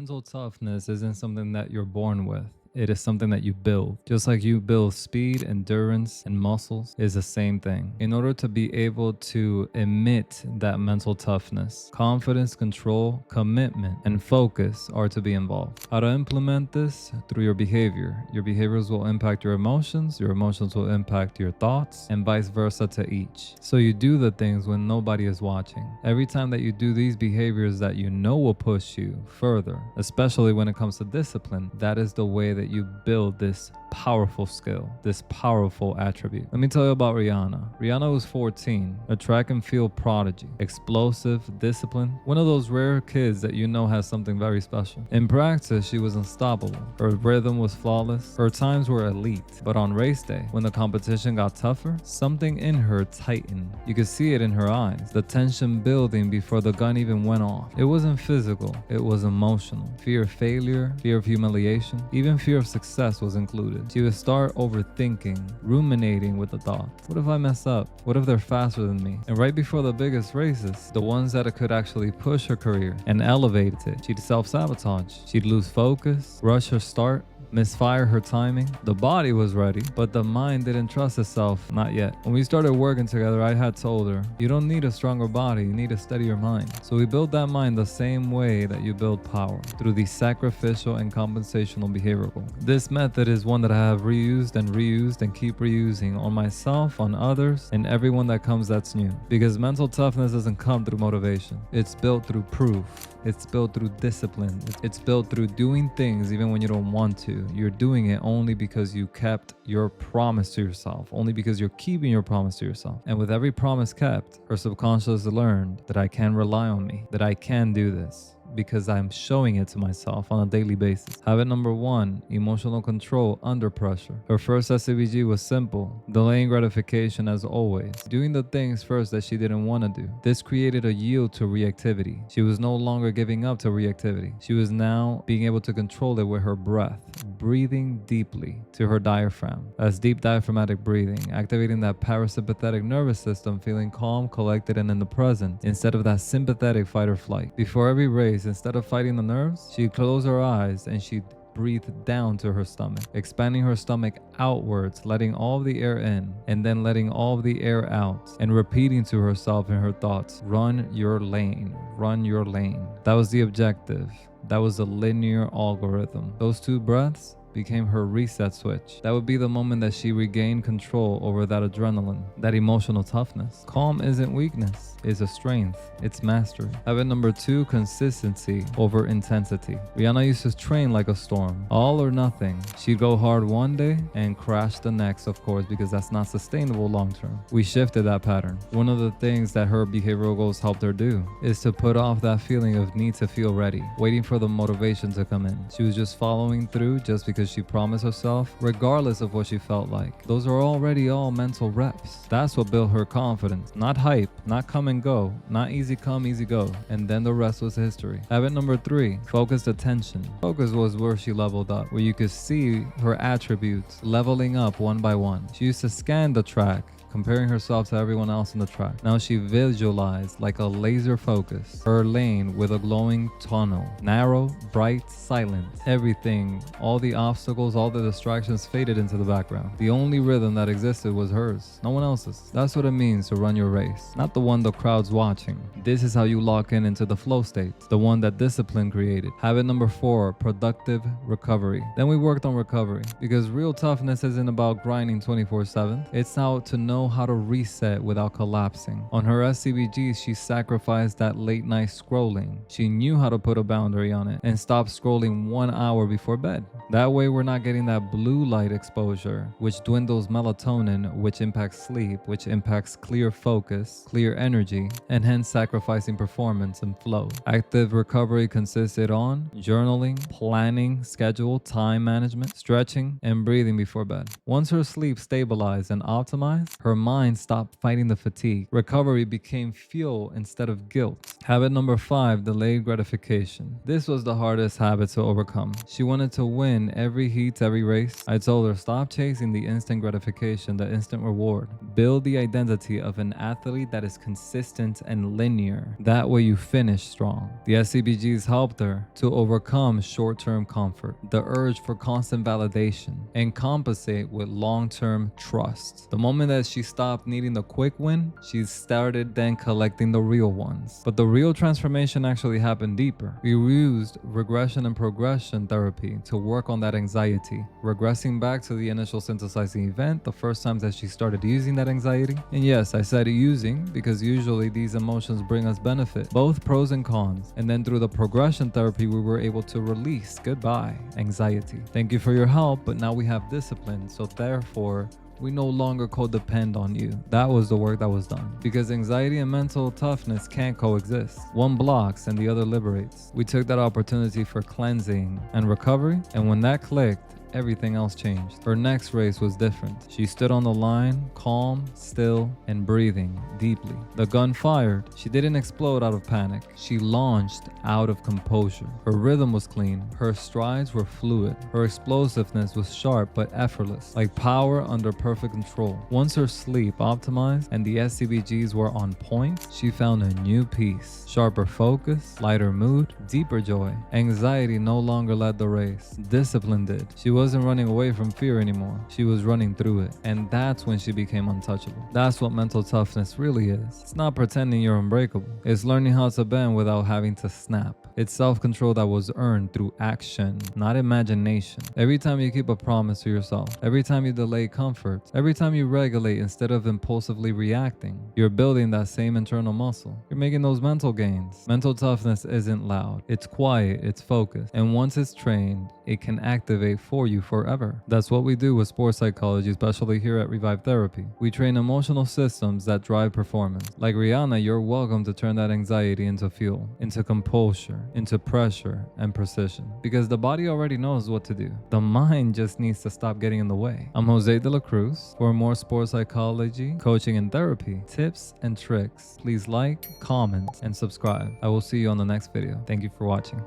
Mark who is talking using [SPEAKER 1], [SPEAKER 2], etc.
[SPEAKER 1] Mental toughness isn't something that you're born with. It is something that you build. Just like you build speed, endurance, and muscles is the same thing. In order to be able to emit that mental toughness, confidence, control, commitment, and focus are to be involved. How to implement this? Through your behavior. Your behaviors will impact your emotions will impact your thoughts, and vice versa to each. So you do the things when nobody is watching. Every time that you do these behaviors that you know will push you further, especially when it comes to discipline, that is the way that you build this powerful skill, this powerful attribute. Let me tell you about Rihanna. Rihanna was 14, a track and field prodigy, explosive, disciplined, one of those rare kids that you know has something very special. In practice, she was unstoppable. Her rhythm was flawless. Her times were elite. But on race day, when the competition got tougher, something in her tightened. You could see it in her eyes, the tension building before the gun even went off. It wasn't physical, it was emotional. Fear of failure, fear of humiliation, even fear of success was included. She would start overthinking, ruminating with the thought, what if I mess up? What if they're faster than me? And right before the biggest races, the ones that could actually push her career and elevate it, she'd self-sabotage. She'd lose focus, rush her start, misfire her timing. The body was ready, but the mind didn't trust itself, not yet. When we started working together, I had told her, you don't need a stronger body, you need a steadier mind. So we built that mind the same way that you build power, through the sacrificial and compensational behavioral. This method is one that I have reused and keep reusing on myself, on others, and everyone that comes that's new. Because mental toughness doesn't come through motivation. It's built through proof. It's built through discipline. It's built through doing things even when you don't want to. You're doing it only because you kept your promise to yourself, only because you're keeping your promise to yourself. And with every promise kept, her subconscious learned that I can rely on me, that I can do this, because I'm showing it to myself on a daily basis. Habit number 1, emotional control under pressure. Her first SCBG was simple, delaying gratification as always, doing the things first that she didn't want to do. This created a yield to reactivity. She was no longer giving up to reactivity. She was now being able to control it with her breath, breathing deeply to her diaphragm. That's deep diaphragmatic breathing, activating that parasympathetic nervous system, feeling calm, collected, and in the present, instead of that sympathetic fight or flight. Before every race, instead of fighting the nerves, she'd close her eyes and she'd breathe down to her stomach, expanding her stomach outwards, letting all the air in and then letting all the air out, and repeating to herself in her thoughts, run your lane, run your lane. That was the objective. That was the linear algorithm. Those 2 breaths became her reset switch. That would be the moment that she regained control over that adrenaline, that emotional toughness. Calm isn't weakness, it's a strength, it's mastery. Habit number 2, consistency over intensity. Rihanna used to train like a storm, all or nothing. She'd go hard one day and crash the next, of course, because that's not sustainable long term. We shifted that pattern. One of the things that her behavioral goals helped her do is to put off that feeling of need to feel ready, waiting for the motivation to come in. She was just following through just because she promised herself, regardless of what she felt like. Those are already all mental reps. That's what built her confidence. Not hype, not come and go, not easy come, easy go. And then the rest was history. Habit number 3, focused attention. Focus was where she leveled up, where you could see her attributes leveling up one by one. She used to scan the track, comparing herself to everyone else in the track. Now she visualized like a laser focus, her lane with a glowing tunnel, narrow, bright, silent. Everything, all the obstacles, all the distractions faded into the background. The only rhythm that existed was hers, no one else's. That's what it means to run your race, not the one the crowd's watching. This is how you lock in into the flow state, the one that discipline created. Habit number 4, productive recovery. Then we worked on recovery, because real toughness isn't about grinding 24/7. It's how to know how to reset without collapsing. On her SCBGs, she sacrificed that late night scrolling. She knew how to put a boundary on it and stop scrolling 1 hour before bed. That way we're not getting that blue light exposure, which dwindles melatonin, which impacts sleep, which impacts clear focus, clear energy, and hence sacrificing performance and flow. Active recovery consisted on journaling, planning, schedule, time management, stretching, and breathing before bed. Once her sleep stabilized and optimized, her Her mind stopped fighting the fatigue. Recovery became fuel instead of guilt. Habit number 5, delayed gratification. This was the hardest habit to overcome. She wanted to win every heat, every race. I told her, stop chasing the instant gratification, the instant reward. Build the identity of an athlete that is consistent and linear. That way you finish strong. The SCBGs helped her to overcome short-term comfort, the urge for constant validation, and compensate with long-term trust. The moment that she stopped needing the quick win, she started then collecting the real ones. But the real transformation actually happened deeper. We used regression and progression therapy to work on that anxiety, regressing back to the initial synthesizing event, the first times that she started using that anxiety. And yes, I said using because usually these emotions bring us benefit, both pros and cons. And then through the progression therapy, we were able to release goodbye anxiety. Thank you for your help, but now we have discipline, so therefore we no longer codepend on you. That was the work that was done. Because anxiety and mental toughness can't coexist. One blocks and the other liberates. We took that opportunity for cleansing and recovery, and when that clicked, everything else changed. Her next race was different. She stood on the line, calm, still, and breathing deeply. The gun fired. She didn't explode out of panic. She launched out of composure. Her rhythm was clean. Her strides were fluid. Her explosiveness was sharp but effortless, like power under perfect control. Once her sleep optimized and the SCBGs were on point, she found a new peace. Sharper focus, lighter mood, deeper joy. Anxiety no longer led the race. Discipline did. She wasn't running away from fear anymore. She was running through it. And that's when she became untouchable. That's what mental toughness really is. It's not pretending you're unbreakable. It's learning how to bend without having to snap. It's self-control that was earned through action, not imagination. Every time you keep a promise to yourself, every time you delay comfort, every time you regulate instead of impulsively reacting, you're building that same internal muscle. You're making those mental gains. Mental toughness isn't loud. It's quiet, it's focused. And once it's trained, it can activate for you forever. That's what we do with sports psychology, especially here at Revive Therapy. We train emotional systems that drive performance. Like Rihanna, you're welcome to turn that anxiety into fuel, into composure, into pressure and precision. Because the body already knows what to do. The mind just needs to stop getting in the way. I'm Jose de la Cruz. For more sports psychology, coaching, and therapy, tips and tricks, please like, comment, and subscribe. I will see you on the next video. Thank you for watching.